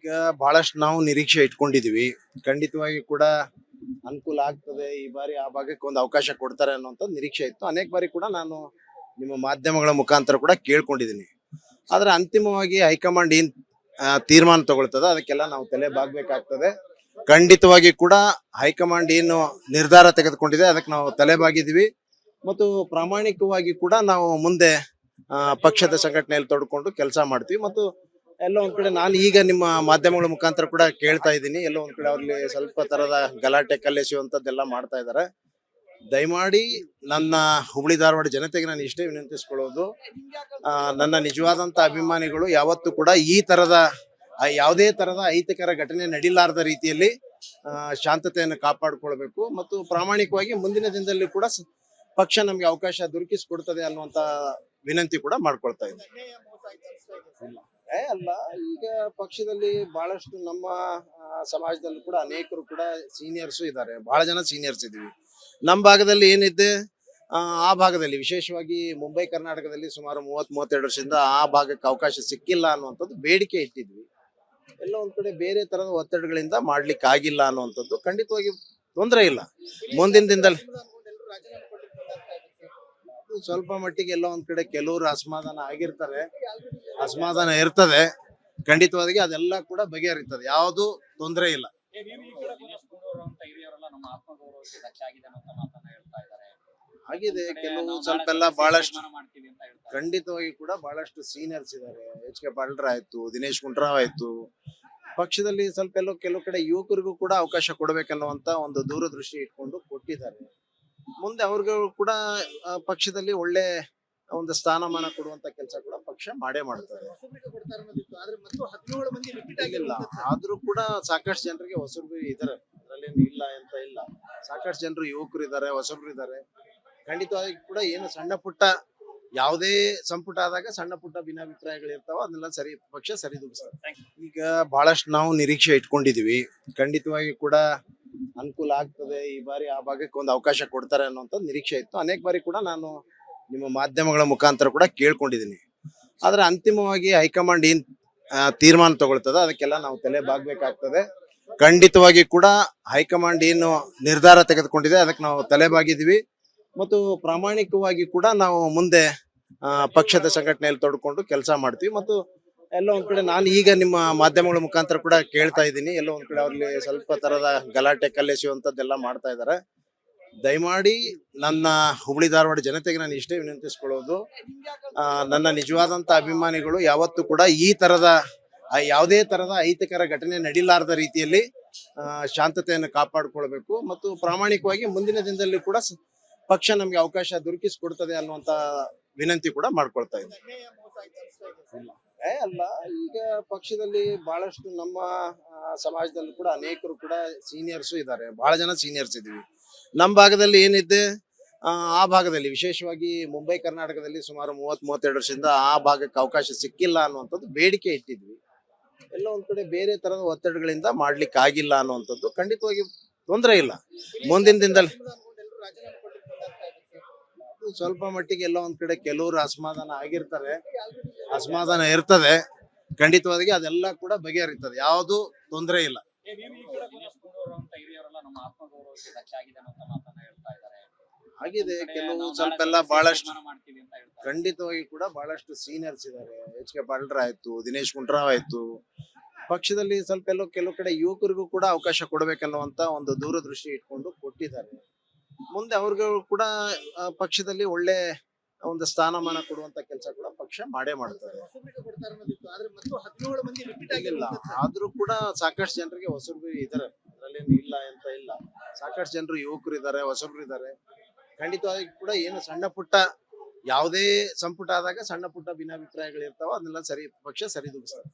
ಈಗ ಬಹಳಷ್ಟು ನಾವು ನಿರೀಕ್ಷೆ ಇಟ್ಕೊಂಡಿದೀವಿ. ಖಂಡಿತವಾಗಿ ಕೂಡ ಅನುಕೂಲ ಆಗ್ತದೆ. ಈ ಬಾರಿ ಆ ಭಾಗಕ್ಕೆ ಒಂದು ಅವಕಾಶ ಕೊಡ್ತಾರೆ ಅನ್ನುವಂತ ನಿರೀಕ್ಷೆ ಇತ್ತು. ಅನೇಕ ಬಾರಿ ಕೂಡ ನಾನು ನಿಮ್ಮ ಮಾಧ್ಯಮಗಳ ಮುಖಾಂತರ ಕೂಡ ಕೇಳ್ಕೊಂಡಿದ್ದೀನಿ. ಆದ್ರೆ ಅಂತಿಮವಾಗಿ ಹೈಕಮಾಂಡ್ ಏನ್ ತೀರ್ಮಾನ ತಗೊಳ್ತದ ಅದಕ್ಕೆಲ್ಲ ನಾವು ತಲೆ ಬಾಗ್ಬೇಕಾಗ್ತದೆ. ಖಂಡಿತವಾಗಿ ಕೂಡ ಹೈಕಮಾಂಡ್ ಏನು ನಿರ್ಧಾರ ತೆಗೆದುಕೊಂಡಿದೆ ಅದಕ್ಕೆ ನಾವು ತಲೆ ಬಾಗಿದೀವಿ ಮತ್ತು ಪ್ರಾಮಾಣಿಕವಾಗಿ ಕೂಡ ನಾವು ಮುಂದೆ ಪಕ್ಷದ ಸಂಘಟನೆಯಲ್ಲಿ ತೊಡ್ಕೊಂಡು ಕೆಲಸ ಮಾಡ್ತೀವಿ. ಮತ್ತು ಎಲ್ಲೋ ಒಂದ್ ಕಡೆ ನಾನು ಈಗ ನಿಮ್ಮ ಮಾಧ್ಯಮಗಳ ಮುಖಾಂತರ ಕೂಡ ಕೇಳ್ತಾ ಇದ್ದೀನಿ, ಎಲ್ಲೋ ಒಂದ್ ಕಡೆ ಅವ್ರಲ್ಲಿ ಸ್ವಲ್ಪ ತರದ ಗಲಾಟೆ ಕಲ್ಲೆಸೆಯುವಂತದ್ದೆಲ್ಲ ಮಾಡ್ತಾ ಇದ್ದಾರೆ. ದಯಮಾಡಿ ನನ್ನ ಹುಬ್ಳಿ ಧಾರವಾಡ ಜನತೆಗೆ ನಾನು ಇಷ್ಟೇ ವಿನಂತಿಸ್ಕೊಳ್ಳೋದು, ನನ್ನ ನಿಜವಾದಂತ ಅಭಿಮಾನಿಗಳು ಯಾವತ್ತೂ ಕೂಡ ಈ ತರದ ಯಾವುದೇ ತರದ ಅಹಿತಕರ ಘಟನೆ ನಡೀಲಾರದ ರೀತಿಯಲ್ಲಿ ಶಾಂತತೆಯನ್ನು ಕಾಪಾಡಿಕೊಳ್ಬೇಕು ಮತ್ತು ಪ್ರಾಮಾಣಿಕವಾಗಿ ಮುಂದಿನ ದಿನದಲ್ಲಿ ಕೂಡ ಪಕ್ಷ ನಮ್ಗೆ ಅವಕಾಶ ದೊರಕಿಸಿಕೊಡ್ತದೆ ಅನ್ನುವಂತ ವಿನಂತಿ ಕೂಡ ಮಾಡ್ಕೊಳ್ತಾ ಇದ್ದೀನಿ. ಅಲ್ಲ, ಈಗ ಪಕ್ಷದಲ್ಲಿ ಬಹಳಷ್ಟು ನಮ್ಮ ಸಮಾಜದಲ್ಲಿ ಕೂಡ ಅನೇಕರು ಕೂಡ ಸೀನಿಯರ್ಸ್ ಇದ್ದಾರೆ, ಬಹಳ ಜನ ಸೀನಿಯರ್ಸ್ ಇದೀವಿ. ನಮ್ಮ ಭಾಗದಲ್ಲಿ ಏನಿದೆ ಆ ಭಾಗದಲ್ಲಿ ವಿಶೇಷವಾಗಿ ಮುಂಬೈ ಕರ್ನಾಟಕದಲ್ಲಿ ಸುಮಾರು 30-32 ವರ್ಷದಿಂದ ಆ ಭಾಗಕ್ಕೆ ಅವಕಾಶ ಸಿಕ್ಕಿಲ್ಲ ಅನ್ನುವಂಥದ್ದು ಬೇಡಿಕೆ ಇಟ್ಟಿದ್ವಿ. ಎಲ್ಲ ಒಂದ್ ಕಡೆ ಬೇರೆ ತರದ ಒತ್ತಡಗಳಿಂದ ಮಾಡ್ಲಿಕ್ಕೆ ಆಗಿಲ್ಲ ಅನ್ನುವಂಥದ್ದು ಖಂಡಿತವಾಗಿ ತೊಂದರೆ ಇಲ್ಲ. ಮುಂದಿನ ದಿನದಲ್ಲಿ ಸ್ವಲ್ಪ ಮಟ್ಟಿಗೆ ಎಲ್ಲ ಒಂದ್ ಕಡೆ ಕೆಲವರು ಅಸಮಾಧಾನ ಆಗಿರ್ತಾರೆ, ಅಸಮಾಧಾನ ಇರ್ತದೆ. ಖಂಡಿತವಾಗಿ ಅದೆಲ್ಲ ಕೂಡ ಬಗೆಹರಿತದೆ, ಯಾವುದು ತೊಂದರೆ ಇಲ್ಲ. ಆಗಿದೆ ಕೆಲವು ಸ್ವಲ್ಪ ಎಲ್ಲ ಬಹಳಷ್ಟು ಖಂಡಿತವಾಗಿ ಕೂಡ ಬಹಳಷ್ಟು ಸೀನಿಯರ್ಸ್ ಇದ್ದಾರೆ. ಎಚ್ ಕೆ ಪಾಟೀಲ್ ಆಯ್ತು, ದಿನೇಶ್ ಗುಂಡೂರಾವ್ ಆಯ್ತು. ಪಕ್ಷದಲ್ಲಿ ಸ್ವಲ್ಪ ಎಲ್ಲೋ ಕೆಲವು ಕಡೆ ಯುವಕರಿಗೂ ಕೂಡ ಅವಕಾಶ ಕೊಡ್ಬೇಕನ್ನುವಂತ ಒಂದು ದೂರದೃಷ್ಟಿ ಇಟ್ಕೊಂಡು ಕೊಟ್ಟಿದ್ದಾರೆ. ಮುಂದೆ ಅವ್ರಿಗೂ ಕೂಡ ಪಕ್ಷದಲ್ಲಿ ಒಳ್ಳೆ ಒಂದು ಸ್ಥಾನಮಾನ ಕೊಡುವಂತ ಕೆಲಸ ಕೂಡ ಪಕ್ಷ ಮಾಡೇ ಮಾಡ್ತಾರೆ. ಇಲ್ಲ ಆದ್ರೂ ಕೂಡ ಸಾಕಷ್ಟು ಜನರಿಗೆ ಹೊಸಬ್ರು ಇದಾರೆ, ಅದ್ರಲ್ಲೇನು ಇಲ್ಲ ಅಂತ ಇಲ್ಲ. ಸಾಕಷ್ಟು ಜನರು ಯುವಕರು ಇದ್ದಾರೆ, ಹೊಸಬ್ರು ಇದ್ದಾರೆ. ಖಂಡಿತವಾಗಿ ಕೂಡ ಏನು ಸಣ್ಣ ಪುಟ್ಟ ಯಾವುದೇ ಸಂಪುಟ ಆದಾಗ ಸಣ್ಣ ಪುಟ್ಟ ಭಿನ್ನಾಭಿಪ್ರಾಯಗಳು ಇರ್ತಾವ, ಅದನ್ನೆಲ್ಲ ಪಕ್ಷ ಸರಿದೂಗಿಸ್ತಾರೆ. ಈಗ ಬಹಳಷ್ಟು ನಾವು ನಿರೀಕ್ಷೆ ಇಟ್ಕೊಂಡಿದೀವಿ. ಖಂಡಿತವಾಗಿ ಕೂಡ ಅನುಕೂಲ ಆಗ್ತದೆ. ಈ ಬಾರಿ ಆ ಭಾಗಕ್ಕೆ ಒಂದು ಅವಕಾಶ ಕೊಡ್ತಾರೆ ಅನ್ನುವಂತ ನಿರೀಕ್ಷೆ ಇತ್ತು. ಅನೇಕ ಬಾರಿ ಕೂಡ ನಾನು ನಿಮ್ಮ ಮಾಧ್ಯಮಗಳ ಮುಖಾಂತರ ಕೂಡ ಕೇಳ್ಕೊಂಡಿದ್ದೀನಿ. ಆದ್ರೆ ಅಂತಿಮವಾಗಿ ಹೈಕಮಾಂಡ್ ಏನ್ ತೀರ್ಮಾನ ತಗೊಳ್ತದ ಅದಕ್ಕೆಲ್ಲ ನಾವು ತಲೆ ಬಾಗ್ಬೇಕಾಗ್ತದೆ. ಖಂಡಿತವಾಗಿ ಕೂಡ ಹೈಕಮಾಂಡ್ ಏನು ನಿರ್ಧಾರ ತೆಗೆದುಕೊಂಡಿದೆ ಅದಕ್ಕೆ ನಾವು ತಲೆ ಬಾಗಿದೀವಿ ಮತ್ತು ಪ್ರಾಮಾಣಿಕವಾಗಿ ಕೂಡ ನಾವು ಮುಂದೆ ಪಕ್ಷದ ಸಂಘಟನೆಯಲ್ಲಿ ತೊಡ್ಕೊಂಡು ಕೆಲಸ ಮಾಡ್ತೀವಿ. ಮತ್ತು ಎಲ್ಲೋ ಒಂದ್ ಕಡೆ ನಾನು ಈಗ ನಿಮ್ಮ ಮಾಧ್ಯಮಗಳ ಮುಖಾಂತರ ಕೂಡ ಕೇಳ್ತಾ ಇದ್ದೀನಿ, ಎಲ್ಲೋ ಒಂದ್ ಕಡೆ ಅವ್ರಲ್ಲಿ ಸ್ವಲ್ಪ ತರದ ಗಲಾಟೆ ಕಲ್ಲೆಸೆಯುವಂತದ್ದೆಲ್ಲ ಮಾಡ್ತಾ ಇದ್ದಾರೆ. ದಯಮಾಡಿ ನನ್ನ ಹುಬ್ಳಿ ಧಾರವಾಡ ಜನತೆಗೆ ನಾನು ಇಷ್ಟೇ ವಿನಂತಿಸ್ಕೊಳ್ಳೋದು, ನನ್ನ ನಿಜವಾದಂತ ಅಭಿಮಾನಿಗಳು ಯಾವತ್ತೂ ಕೂಡ ಈ ತರದ ಯಾವುದೇ ತರದ ಅಹಿತಕರ ಘಟನೆ ನಡೀಲಾರದ ರೀತಿಯಲ್ಲಿ ಶಾಂತತೆಯನ್ನು ಕಾಪಾಡಿಕೊಳ್ಬೇಕು ಮತ್ತು ಪ್ರಾಮಾಣಿಕವಾಗಿ ಮುಂದಿನ ದಿನದಲ್ಲಿ ಕೂಡ ಪಕ್ಷ ನಮ್ಗೆ ಅವಕಾಶ ದೊರಕಿಸಿಕೊಡ್ತದೆ ಅನ್ನುವಂತ ವಿನಂತಿ ಕೂಡ ಮಾಡ್ಕೊಳ್ತಾ ಇದ್ದೀನಿ. ಅಲ್ಲ, ಈಗ ಪಕ್ಷದಲ್ಲಿ ಬಹಳಷ್ಟು ನಮ್ಮ ಸಮಾಜದಲ್ಲಿ ಕೂಡ ಅನೇಕರು ಕೂಡ ಸೀನಿಯರ್ಸ್ ಇದ್ದಾರೆ, ಬಹಳ ಜನ ಸೀನಿಯರ್ಸ್ ಇದೀವಿ. ನಮ್ಮ ಭಾಗದಲ್ಲಿ ಏನಿದೆ ಆ ಭಾಗದಲ್ಲಿ ವಿಶೇಷವಾಗಿ ಮುಂಬೈ ಕರ್ನಾಟಕದಲ್ಲಿ ಸುಮಾರು 30-32 ವರ್ಷದಿಂದ ಆ ಭಾಗಕ್ಕೆ ಅವಕಾಶ ಸಿಕ್ಕಿಲ್ಲ ಅನ್ನುವಂಥದ್ದು ಬೇಡಿಕೆ ಇಟ್ಟಿದ್ವಿ. ಎಲ್ಲ ಒಂದ್ ಕಡೆ ಬೇರೆ ತರದ ಒತ್ತಡಗಳಿಂದ ಮಾಡ್ಲಿಕ್ಕೆ ಆಗಿಲ್ಲ ಅನ್ನುವಂಥದ್ದು ಖಂಡಿತವಾಗಿ ತೊಂದರೆ ಇಲ್ಲ. ಮುಂದಿನ ದಿನದಲ್ಲಿ ಸ್ವಲ್ಪ ಮಟ್ಟಿಗೆ ಎಲ್ಲ ಒಂದ್ ಕಡೆ ಕೆಲವರು ಅಸಮಾಧಾನ ಆಗಿರ್ತಾರೆ, ಅಸಮಾಧಾನ ಇರ್ತದೆ. ಖಂಡಿತವಾಗಿ ಅದೆಲ್ಲ ಕೂಡ ಬಗೆಹರಿತದೆ, ಯಾವುದು ತೊಂದರೆ ಇಲ್ಲ. ಆಗಿದೆ ಕೆಲವು ಸ್ವಲ್ಪ ಎಲ್ಲ ಬಹಳಷ್ಟು ಖಂಡಿತವಾಗಿ ಕೂಡ ಬಹಳಷ್ಟು ಸೀನಿಯರ್ಸ್ ಇದ್ದಾರೆ. ಎಚ್ ಕೆ ಪಾಟೀಲ್ ಆಯ್ತು, ದಿನೇಶ್ ಗುಂಡೂರಾವ್ ಆಯ್ತು. ಪಕ್ಷದಲ್ಲಿ ಸ್ವಲ್ಪ ಎಲ್ಲೋ ಕೆಲವು ಕಡೆ ಯುವಕರಿಗೂ ಕೂಡ ಅವಕಾಶ ಕೊಡ್ಬೇಕನ್ನುವಂತ ಒಂದು ದೂರದೃಷ್ಟಿ ಇಟ್ಕೊಂಡು ಕೊಟ್ಟಿದ್ದಾರೆ. ಮುಂದೆ ಅವ್ರಿಗೂ ಕೂಡ ಪಕ್ಷದಲ್ಲಿ ಒಳ್ಳೆ ಒಂದು ಸ್ಥಾನಮಾನ ಕೊಡುವಂತ ಕೆಲಸ ಕೂಡ ಪಕ್ಷ ಮಾಡೇ ಮಾಡ್ತಾರೆ. ಇಲ್ಲ ಆದ್ರೂ ಕೂಡ ಸಾಕಷ್ಟು ಜನರಿಗೆ ಹೊಸಬ್ರು ಇದಾರೆ, ಅದ್ರಲ್ಲೇನು ಇಲ್ಲ ಅಂತ ಇಲ್ಲ. ಸಾಕಷ್ಟು ಜನರು ಯುವಕರು ಇದ್ದಾರೆ, ಹೊಸಬ್ರು ಇದ್ದಾರೆ. ಖಂಡಿತವಾಗಿ ಕೂಡ ಏನು ಸಣ್ಣ ಪುಟ್ಟ ಯಾವುದೇ ಸಂಪುಟ ಆದಾಗ ಸಣ್ಣ ಪುಟ್ಟ ಭಿನ್ನಾಭಿಪ್ರಾಯಗಳು ಇರ್ತಾವ, ಅದನ್ನೆಲ್ಲ ಪಕ್ಷ ಸರಿದೂಗಿಸ್ತಾರೆ.